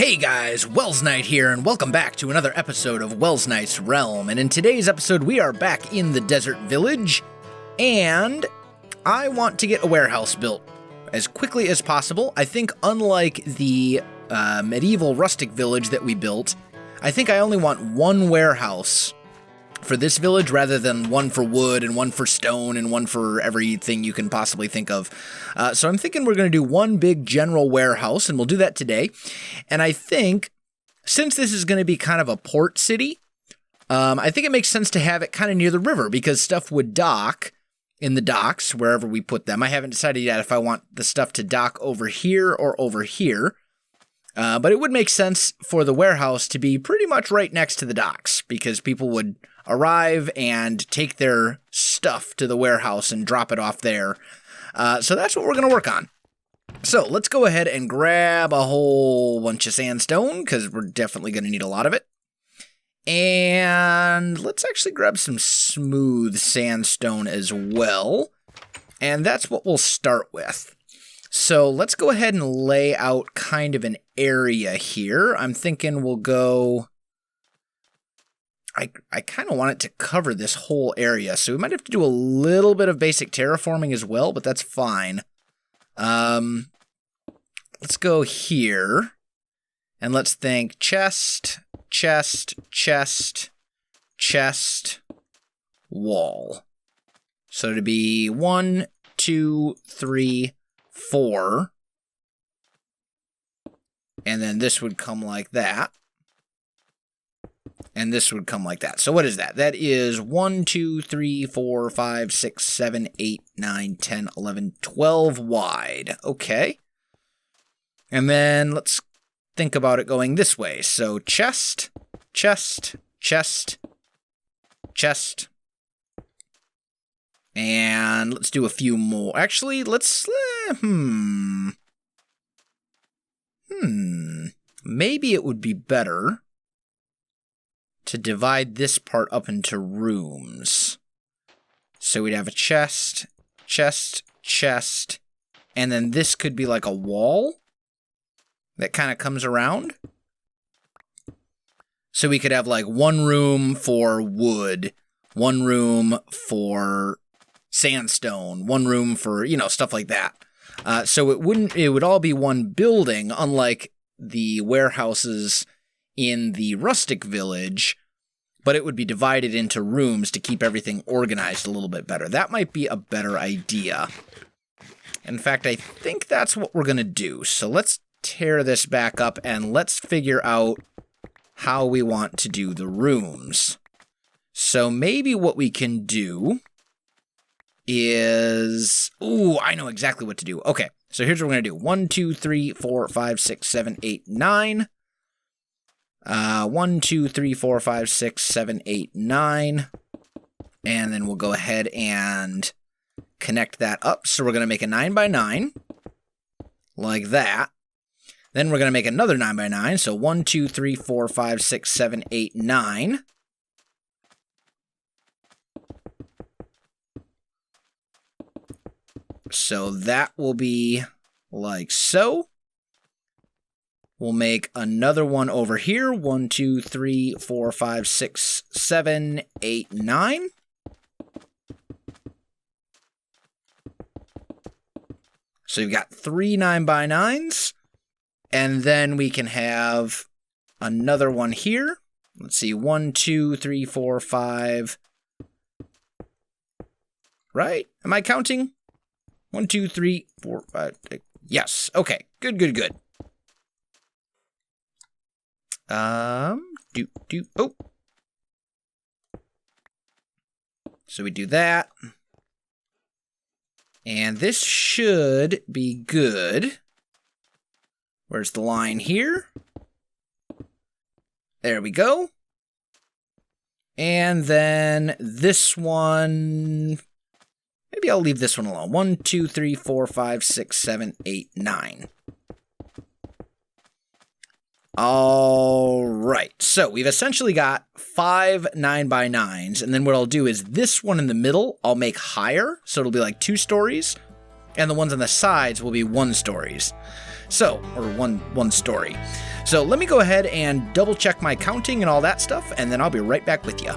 Hey guys, Welsknight here, and welcome back to another episode of Welsknight's Realm. And in today's episode, we are back in the desert village, and I want to get a warehouse built as quickly as possible. I think unlike the medieval rustic village that we built, I think I only want one warehouse for this village rather than one for wood and one for stone and one for everything you can possibly think of. So I'm thinking we're going to do one big general warehouse, and we'll do that today. And I think since this is going to be kind of a port city, I think it makes sense to have it kind of near the river because stuff would dock in the docks wherever we put them. I haven't decided yet if I want the stuff to dock over here or over here. But it would make sense for the warehouse to be pretty much right next to the docks because people would arrive and take their stuff to the warehouse and drop it off there. So that's what we're going to work on. So let's go ahead and grab a whole bunch of sandstone because we're definitely going to need a lot of it. And let's actually grab some smooth sandstone as well. And that's what we'll start with. So let's go ahead and lay out kind of an area here. I'm thinking we'll go... I kind of want it to cover this whole area, so we might have to do a little bit of basic terraforming as well, but that's fine. Let's go here, and let's think chest, chest, chest, chest, wall. So to be 1, 2, 3, 4, and then this would come like that. And this would come like that. So what is that? That is 1, 2, 3, 4, 5, 6, 7, 8, 9, 10, 11, 12 wide. Okay. And then let's think about it going this way. So chest, chest, chest, chest. And let's do a few more. Actually, let's... Maybe it would be better to divide this part up into rooms. So we'd have a chest, chest, chest, and then this could be like a wall that kind of comes around. So we could have like one room for wood, one room for sandstone, one room for, stuff like that. So it would all be one building, unlike the warehouses in the rustic village, but it would be divided into rooms to keep everything organized a little bit better. That might be a better idea. In fact, I think that's what we're going to do. So let's tear this back up and let's figure out how we want to do the rooms. So maybe what we can do is... Ooh, I know exactly what to do. Okay, so here's what we're going to do. 1, 2, 3, 4, 5, 6, 7, 8, 9... 1, 2, 3, 4, 5, 6, 7, 8, 9. And then we'll go ahead and connect that up. So we're going to make a 9 by 9 like that. Then we're going to make another 9 by 9. So 1, 2, 3, 4, 5, 6, 7, 8, 9. So that will be like so. We'll make another one over here. 1, 2, 3, 4, 5, 6, 7, 8, 9. So you've got 3 9 by 9s. And then we can have another one here. Let's see. 1, 2, 3, 4, 5. Right? Am I counting? 1, 2, 3, 4, 5. Yes. Okay. Good, good, good. Oh. So we do that. And this should be good. Where's the line here? There we go. And then this one... Maybe I'll leave this one alone. 1, 2, 3, 4, 5, 6, 7, 8, 9. All right, so we've essentially got 5 9 by 9s, and then what I'll do is this one in the middle I'll make higher, so it'll be like 2 stories, and the ones on the sides will be 1 stories. So, or one story. So let me go ahead and double check my counting and all that stuff, and then I'll be right back with you.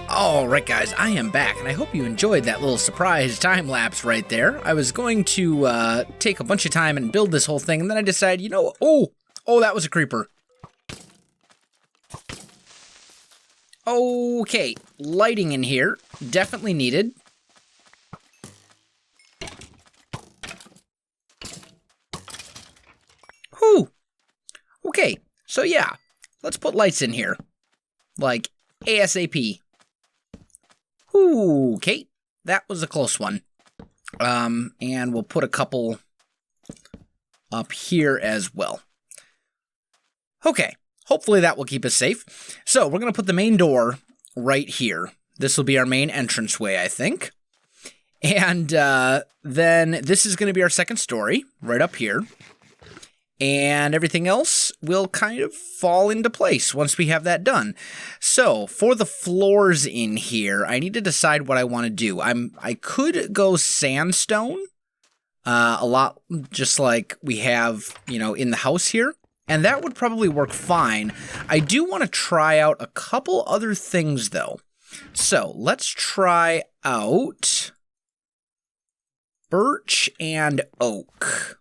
Alright guys, I am back, and I hope you enjoyed that little surprise time-lapse right there. I was going to take a bunch of time and build this whole thing, and then I decided, you know, oh, that was a creeper. Okay, lighting in here, definitely needed. Whew. Okay, so yeah, let's put lights in here, like ASAP. Okay, that was a close one. And we'll put a couple up here as well. Okay, hopefully that will keep us safe. So we're going to put the main door right here. This will be our main entranceway, I think. And then this is going to be our second story, right up here. And everything else will kind of fall into place once we have that done. So, for the floors in here, I need to decide what I want to do. I could go sandstone, a lot just like we have, you know, in the house here. And that would probably work fine. I do want to try out a couple other things, though. So, let's try out birch and oak.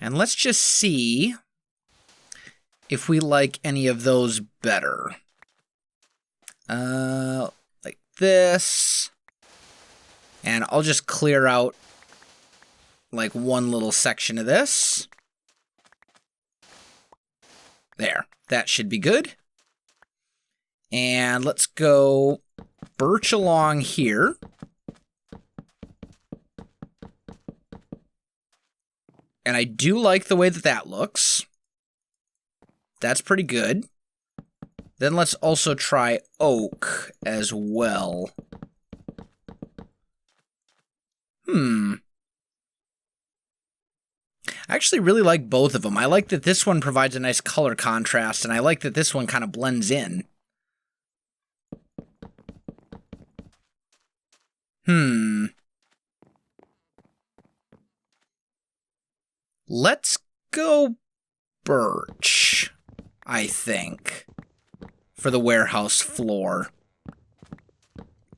And let's just see if we like any of those better. Like this. And I'll just clear out like one little section of this. There, that should be good. And let's go birch along here. And I do like the way that that looks. That's pretty good. Then let's also try oak as well. I actually really like both of them. I like that this one provides a nice color contrast, and I like that this one kind of blends in. Let's go birch, I think, for the warehouse floor.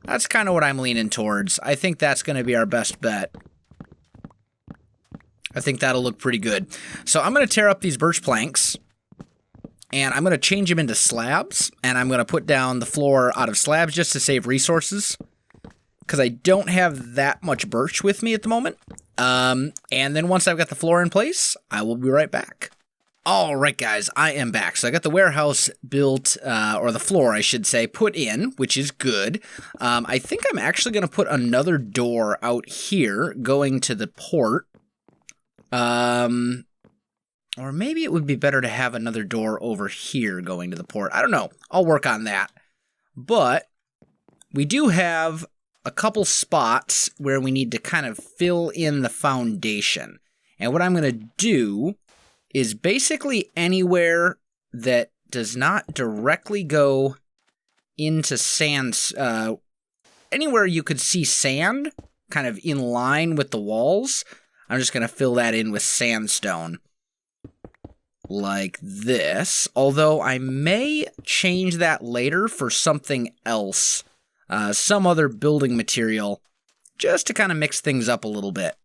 That's kind of what I'm leaning towards. I think that's going to be our best bet. I think that'll look pretty good. So I'm going to tear up these birch planks, And I'm going to change them into slabs, and I'm going to put down the floor out of slabs just to save resources, because I don't have that much birch with me at the moment. And then once I've got the floor in place, I will be right back. All right, guys, I am back. So I got the warehouse built, or the floor, I should say, put in, which is good. I think I'm actually going to put another door out here going to the port. Or maybe it would be better to have another door over here going to the port. I don't know. I'll work on that. But we do have a couple spots where we need to kind of fill in the foundation. And what I'm going to do is basically anywhere that does not directly go into sand, anywhere you could see sand kind of in line with the walls, I'm just going to fill that in with sandstone. Like this, although I may change that later for something else, some other building material, just to kind of mix things up a little bit.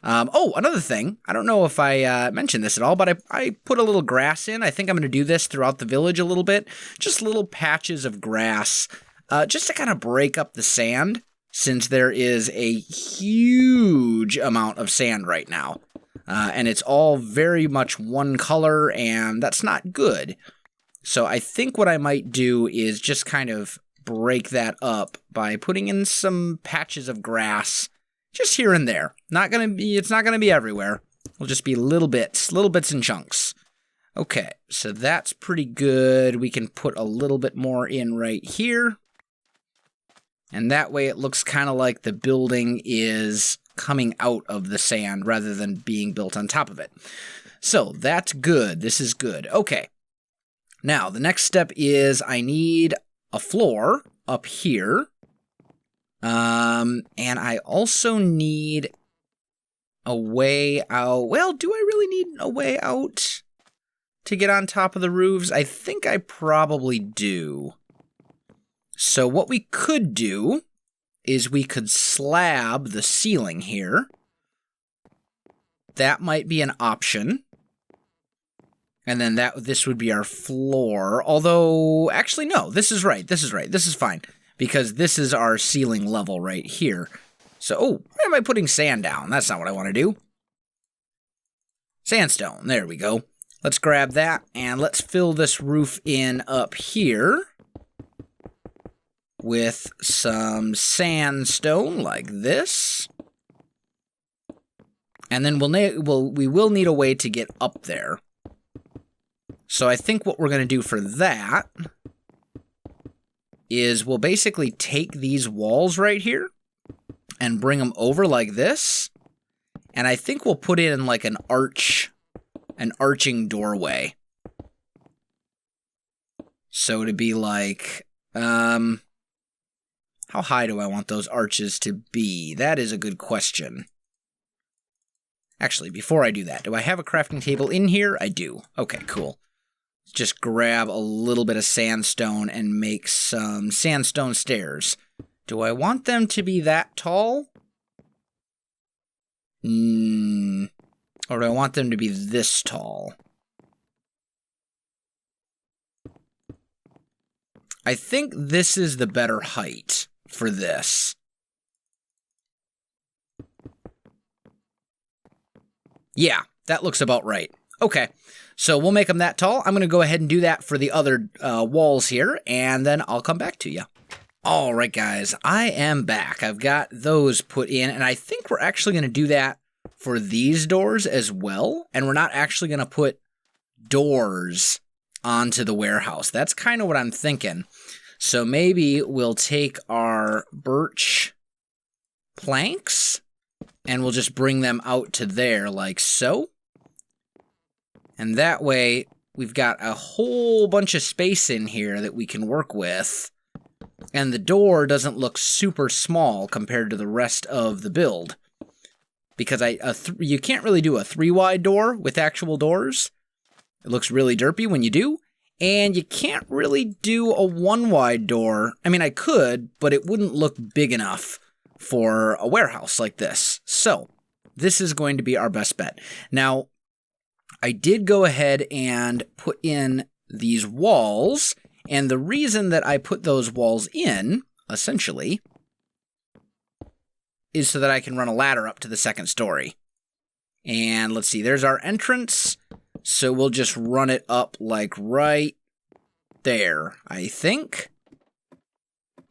Oh, another thing, I don't know if I mentioned this at all, but I put a little grass in. I think I'm going to do this throughout the village a little bit, just little patches of grass, just to kind of break up the sand, since there is a huge amount of sand right now. And it's all very much one color, and that's not good. So I think what I might do is just kind of break that up by putting in some patches of grass just here and there. It's not gonna be everywhere. It'll just be little bits and chunks. Okay, so that's pretty good. We can put a little bit more in right here. And that way it looks kind of like the building is coming out of the sand rather than being built on top of it. So that's good. This is good. Okay. Now, the next step is I need a floor up here. And I also need a way out. Well, do I really need a way out to get on top of the roofs? I think I probably do. So what we could do is we could slab the ceiling here. That might be an option. And then this would be our floor. Although, actually, no, this is right. This is fine. Because this is our ceiling level right here. So, oh, why am I putting sand down? That's not what I want to do. Sandstone, there we go. Let's grab that, and let's fill this roof in up here with some sandstone like this. And then we will need a way to get up there. So I think what we're going to do for that is we'll basically take these walls right here and bring them over like this. And I think we'll put in like an arching doorway. So to be like, how high do I want those arches to be? That is a good question. Actually, before I do that, do I have a crafting table in here? I do. Okay, cool. Just grab a little bit of sandstone and make some sandstone stairs. Do I want them to be that tall? Or do I want them to be this tall? I think this is the better height for this. Yeah, that looks about right. Okay, so we'll make them that tall. I'm going to go ahead and do that for the other walls here, and then I'll come back to you. All right, guys, I am back. I've got those put in, and I think we're actually going to do that for these doors as well, and we're not actually going to put doors onto the warehouse. That's kind of what I'm thinking. So maybe we'll take our birch planks, and we'll just bring them out to there like so. And that way, we've got a whole bunch of space in here that we can work with. And the door doesn't look super small compared to the rest of the build. Because you can't really do a 3-wide door with actual doors. It looks really derpy when you do. And you can't really do a 1-wide door. I mean, I could, but it wouldn't look big enough for a warehouse like this. So, this is going to be our best bet. Now, I did go ahead and put in these walls, and the reason that I put those walls in, essentially, is so that I can run a ladder up to the second story. And let's see, there's our entrance, so we'll just run it up like right there, I think.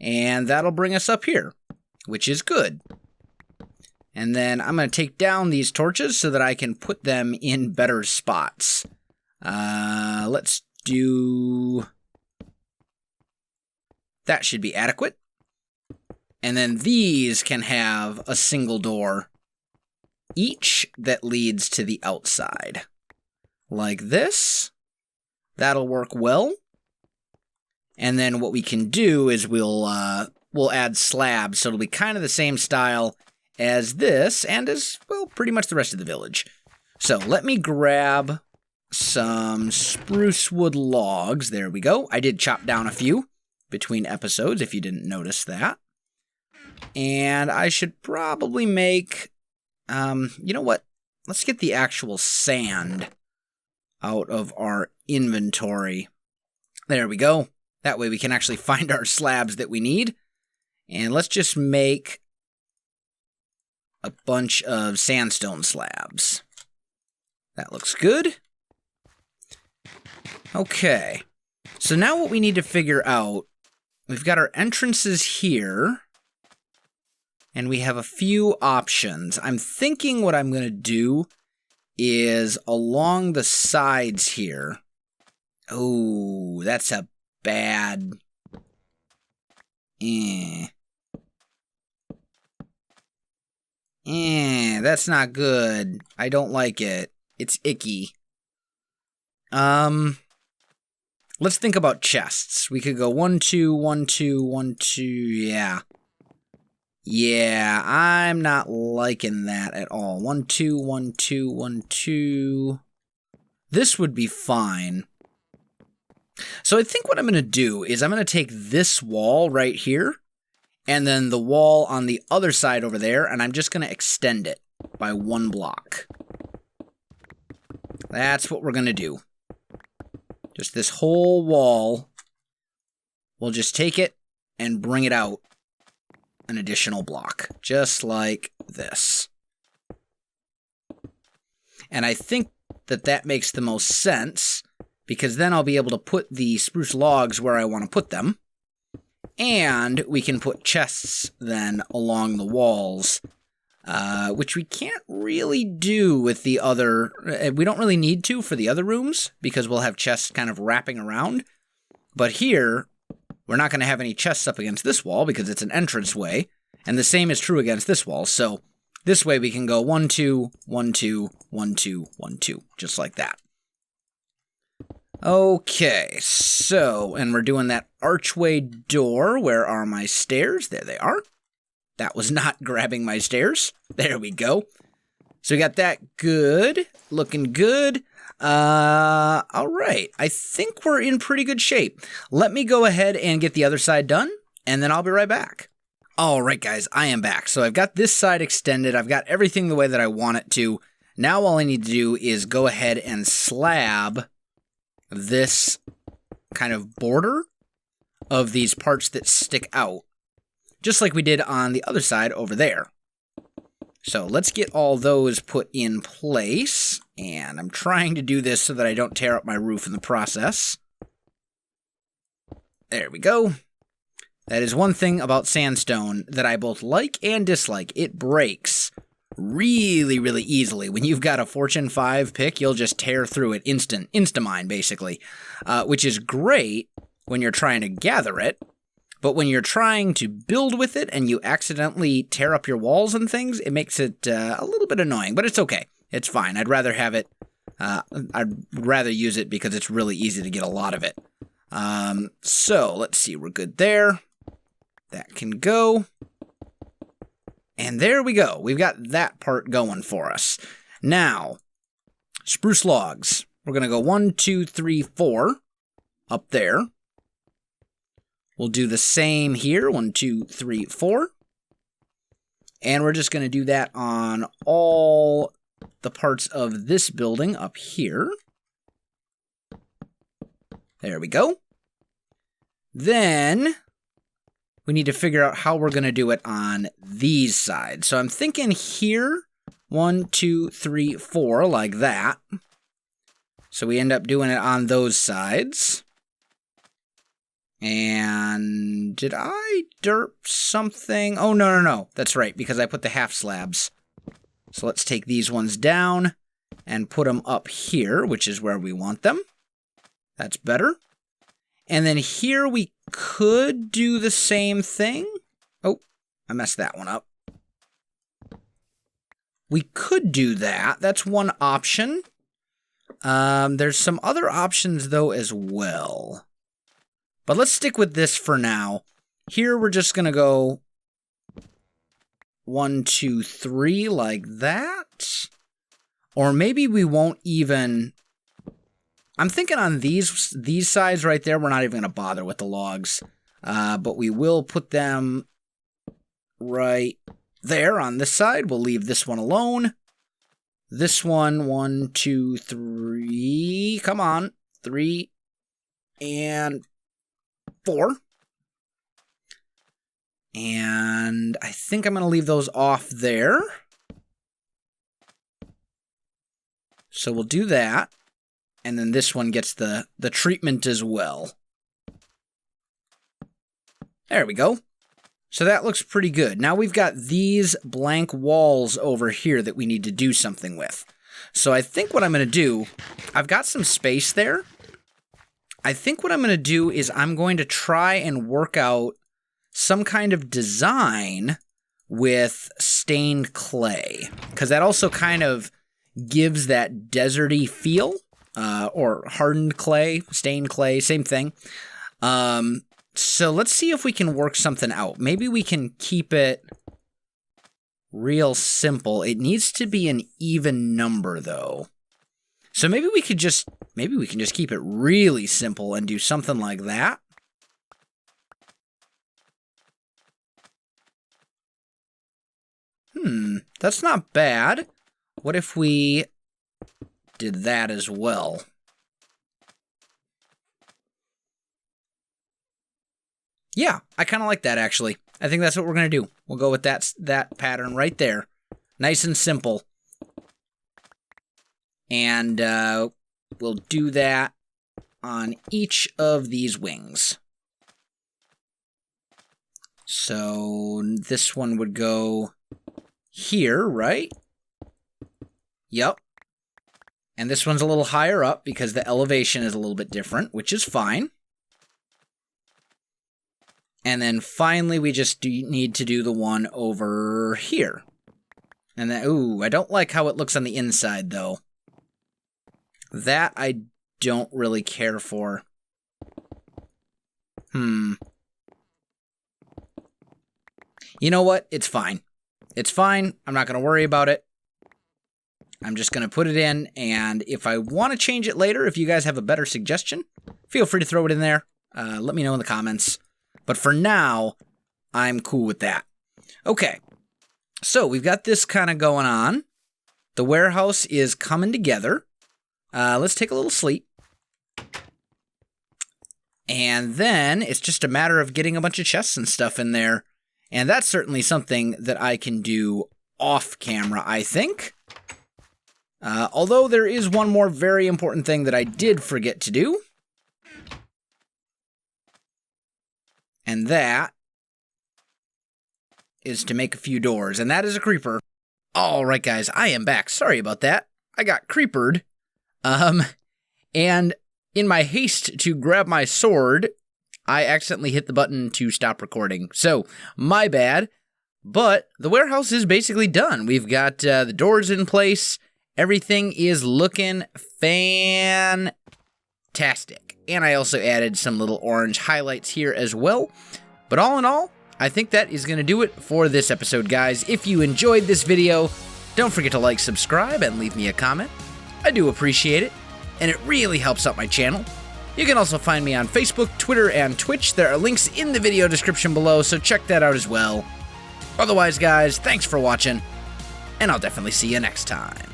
And that'll bring us up here, which is good. And then I'm going to take down these torches so that I can put them in better spots. Let's do... That should be adequate. And then these can have a single door each that leads to the outside. Like this. That'll work well. And then what we can do is we'll add slabs, so it'll be kind of the same style as this, and as, well, pretty much the rest of the village. So let me grab some spruce wood logs. There we go. I did chop down a few between episodes, if you didn't notice that. And I should probably make, you know what? Let's get the actual sand out of our inventory. There we go. That way we can actually find our slabs that we need. And let's just make a bunch of sandstone slabs. That looks good. Okay. So now what we need to figure out, we've got our entrances here. And we have a few options. I'm thinking what I'm going to do is along the sides here. Oh, that's a bad... that's not good. I don't like it. It's icky. Let's think about chests. We could go 1, 2, 1, 2, 1, 2, yeah. Yeah, I'm not liking that at all. 1, 2, 1, 2, 1, 2. This would be fine. So I think what I'm going to do is I'm going to take this wall right here, and then the wall on the other side over there, and I'm just going to extend it by 1 block. That's what we're going to do. Just this whole wall. We'll just take it and bring it out an additional block, just like this. And I think that that makes the most sense, because then I'll be able to put the spruce logs where I want to put them. And we can put chests then along the walls, which we can't really do with the other... we don't really need to for the other rooms, because we'll have chests kind of wrapping around. But here, we're not going to have any chests up against this wall, because it's an entranceway. And the same is true against this wall. So this way we can go 1, 2, 1, 2, 1, 2, 1, 2, just like that. Okay, so, and we're doing that archway door. Where are my stairs? There they are. That was not grabbing my stairs. There we go. So we got that good. Looking good. All right. I think we're in pretty good shape. Let me go ahead and get the other side done, and then I'll be right back. All right, guys, I am back. So I've got this side extended. I've got everything the way that I want it to. Now all I need to do is go ahead and slab this kind of border of these parts that stick out, just like we did on the other side over there. So let's get all those put in place, and I'm trying to do this so that I don't tear up my roof in the process. There we go. That is one thing about sandstone that I both like and dislike. It breaks really, really easily. When you've got a Fortune 5 pick, you'll just tear through it insta-mine, basically, which is great when you're trying to gather it. But when you're trying to build with it and you accidentally tear up your walls and things, it makes it a little bit annoying. But it's okay. It's fine. I'd rather have it. I'd rather use it because it's really easy to get a lot of it. So let's see. We're good there. That can go. And there we go. We've got that part going for us. Now, spruce logs. We're going to go 1, 2, 3, 4 up there. We'll do the same here. 1, 2, 3, 4. And we're just going to do that on all the parts of this building up here. There we go. Then we need to figure out how we're going to do it on these sides. So I'm thinking here, 1, 2, 3, 4, like that. So we end up doing it on those sides. And did I derp something? Oh, no. That's right, because I put the half slabs. So let's take these ones down and put them up here, which is where we want them. That's better. And then here we could do the same thing. Oh, I messed that one up. We could do that. That's one option. There's some other options, though, as well. But let's stick with this for now. Here we're just going to go 1, 2, 3 like that. Or maybe we won't even... I'm thinking on these sides right there, we're not even going to bother with the logs. But we will put them right there on this side. We'll leave this one alone. This one, 1, 2, 3. Come on. 3 and 4. And I think I'm going to leave those off there. So we'll do that. And then this one gets the treatment as well. There we go. So that looks pretty good. Now we've got these blank walls over here that we need to do something with. So I think what I'm going to do, I've got some space there. I think what I'm going to do is I'm going to try and work out some kind of design with stained clay. Because that also kind of gives that deserty feel. Or hardened clay, stained clay, same thing. So let's see if we can work something out. Maybe we can keep it real simple. It needs to be an even number, though. So maybe we can just keep it really simple and do something like that. That's not bad. What if we did that as well? Yeah, I kind of like that, actually. I think that's what we're going to do. We'll go with that pattern right there. Nice and simple. And we'll do that on each of these wings. So this one would go here, right? Yep. And this one's a little higher up because the elevation is a little bit different, which is fine. And then finally, we just need to do the one over here. And then, ooh, I don't like how it looks on the inside, though. That I don't really care for. You know what? It's fine. It's fine. I'm not going to worry about it. I'm just going to put it in, and if I want to change it later, if you guys have a better suggestion, feel free to throw it in there. Let me know in the comments. But for now, I'm cool with that. Okay, so we've got this kind of going on. The warehouse is coming together. Let's take a little sleep. And then it's just a matter of getting a bunch of chests and stuff in there. And that's certainly something that I can do off camera, I think. Although there is one more very important thing that I did forget to do. And that is to make a few doors. And that is a creeper. Alright guys, I am back. Sorry about that. I got creepered. And in my haste to grab my sword, I accidentally hit the button to stop recording. So, my bad. But the warehouse is basically done. We've got the doors in place. Everything is looking fantastic. And I also added some little orange highlights here as well. But all in all, I think that is going to do it for this episode, guys. If you enjoyed this video, don't forget to like, subscribe, and leave me a comment. I do appreciate it, and it really helps out my channel. You can also find me on Facebook, Twitter, and Twitch. There are links in the video description below, so check that out as well. Otherwise, guys, thanks for watching, and I'll definitely see you next time.